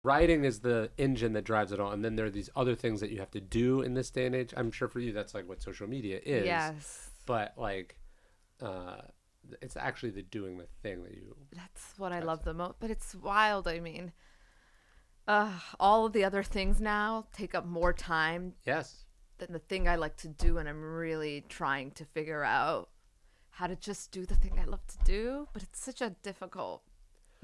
writing is the engine that drives it all, and then there are these other things that you have to do in this day and age. I'm sure for you that's like what social media is. Yes. But like it's actually the doing the thing that you That's what I love the most. But it's wild. I mean, all of the other things now take up more time yes than the thing I like to do, and I'm really trying to figure out how to just do the thing I love to do. But it's such a difficult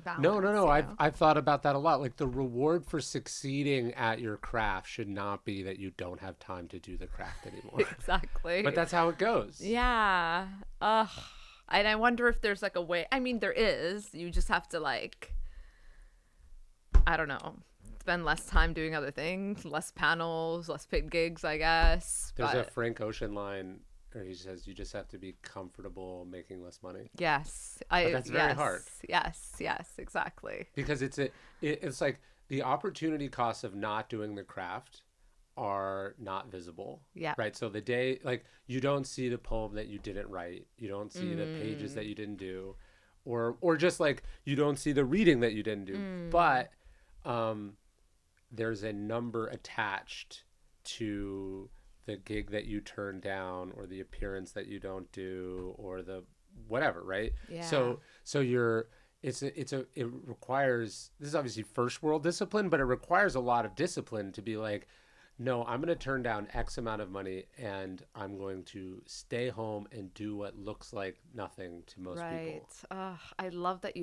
balance. no I've thought about that a lot. Like the reward for succeeding at your craft should not be that you don't have time to do the craft anymore. Exactly. But that's how it goes. Yeah. Ugh. And I wonder if there's like a way. I mean, there is. You just have to like, I don't know, spend less time doing other things, less panels, less paid gigs, I guess. There's a Frank Ocean line where he says you just have to be comfortable making less money. Yes. But that's very hard. Yes, exactly. Because it's like the opportunity costs of not doing the craft are not visible. Yeah. Right. So the day, like, you don't see the poem that you didn't write. You don't see the pages that you didn't do, or just like you don't see the reading that you didn't do. But there's a number attached to the gig that you turn down, or the appearance that you don't do, or the whatever. Right. Yeah. So it requires, this is obviously first world discipline, but it requires a lot of discipline to be like, no, I'm going to turn down X amount of money and I'm going to stay home and do what looks like nothing to most people. I love that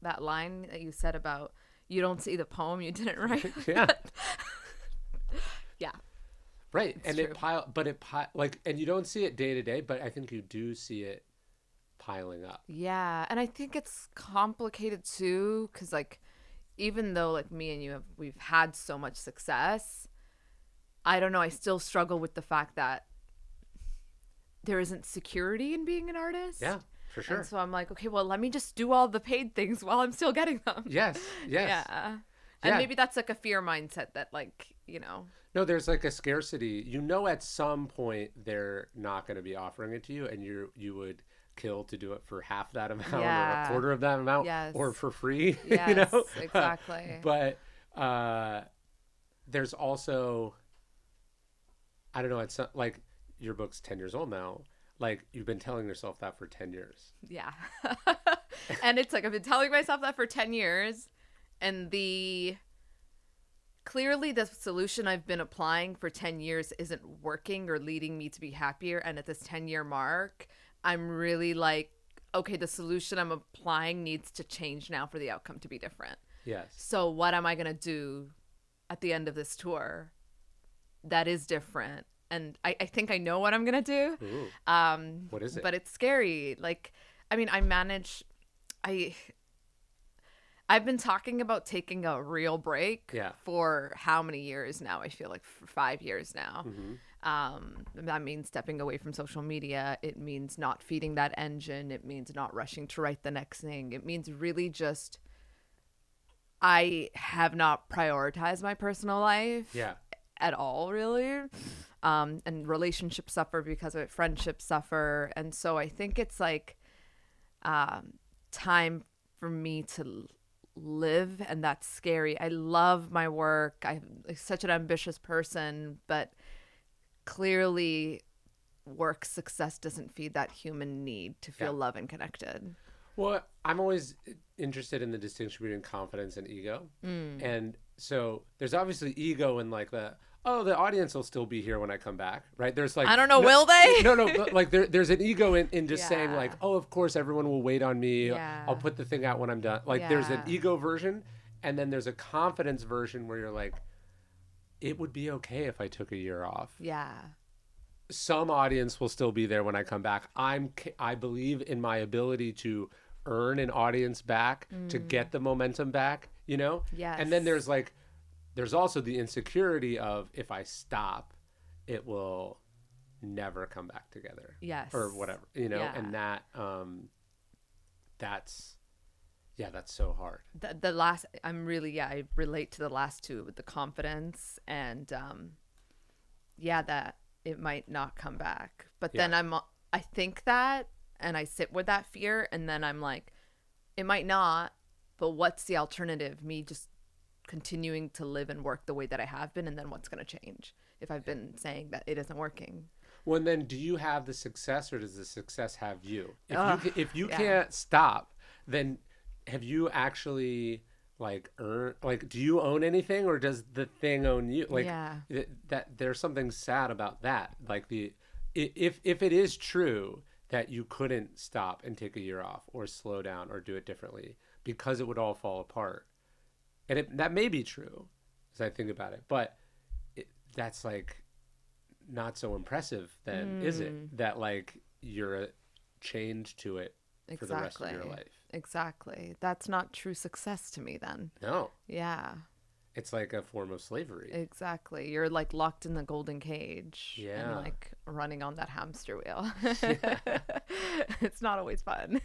that line that you said about you don't see the poem you didn't write. Yeah. Yeah. Right. It's true. And you don't see it day to day, but I think you do see it piling up. Yeah. And I think it's complicated too, because like, even though like me and you we've had so much success, I don't know, I still struggle with the fact that there isn't security in being an artist. Yeah, for sure. And so I'm like, okay, well, let me just do all the paid things while I'm still getting them. Yes. Yeah. And maybe that's like a fear mindset that like, you know. No, there's like a scarcity. You know, at some point they're not going to be offering it to you, and you would kill to do it for half that amount, or a quarter of that amount, or for free. Yes, you know? Exactly. But there's also, I don't know, it's not, like, your book's 10 years old now. Like, you've been telling yourself that for 10 years. Yeah. And it's like, I've been telling myself that for 10 years. And clearly the solution I've been applying for 10 years isn't working or leading me to be happier. And at this 10-year mark, I'm really like, okay, the solution I'm applying needs to change now for the outcome to be different. Yes. So what am I going to do at the end of this tour that is different? And I think I know what I'm going to do. Ooh. What is it? But it's scary. Like, I mean, I've been talking about taking a real break for how many years now? I feel like for 5 years now. Mm-hmm. That means stepping away from social media. It means not feeding that engine. It means not rushing to write the next thing. It means really just, I have not prioritized my personal life at all, really. And relationships suffer because of it. Friendships suffer. And so I think it's like time for me to live, and that's scary. I love my work. I'm such an ambitious person, but clearly work success doesn't feed that human need to feel love and connected. Well, I'm always interested in the distinction between confidence and ego. And so there's obviously ego in like the audience will still be here when I come back, right? There's like, I don't know, will they? No, but like there's an ego in just saying like, oh, of course everyone will wait on me. Yeah. I'll put the thing out when I'm done. Like there's an ego version, and then there's a confidence version where you're like, it would be okay if I took a year off. Yeah. Some audience will still be there when I come back. I believe in my ability to earn an audience back, to get the momentum back, you know? Yes. And then there's also the insecurity of, if I stop, it will never come back together. Yes. Or whatever, you know? Yeah. And that's so hard. The last, I relate to the last two with the confidence and, that it might not come back. But then I think that, and I sit with that fear, and then I'm like, it might not, but what's the alternative? Me just continuing to live and work the way that I have been, and then what's going to change if I've been saying that it isn't working. Well, and then do you have the success, or does the success have you? If you yeah. can't stop, then have you actually like earn, like, do you own anything, or does the thing own you? Like, Yeah. that there's something sad about that. Like, if it is true that you couldn't stop and take a year off or slow down or do it differently because it would all fall apart, and that may be true as I think about it, but that's like not so impressive then, is it? That like you're chained to it for the rest of your life. Exactly. That's not true success to me then. No. Yeah. It's like a form of slavery. Exactly. You're like locked in the golden cage and Yeah. like running on that hamster wheel. It's not always fun.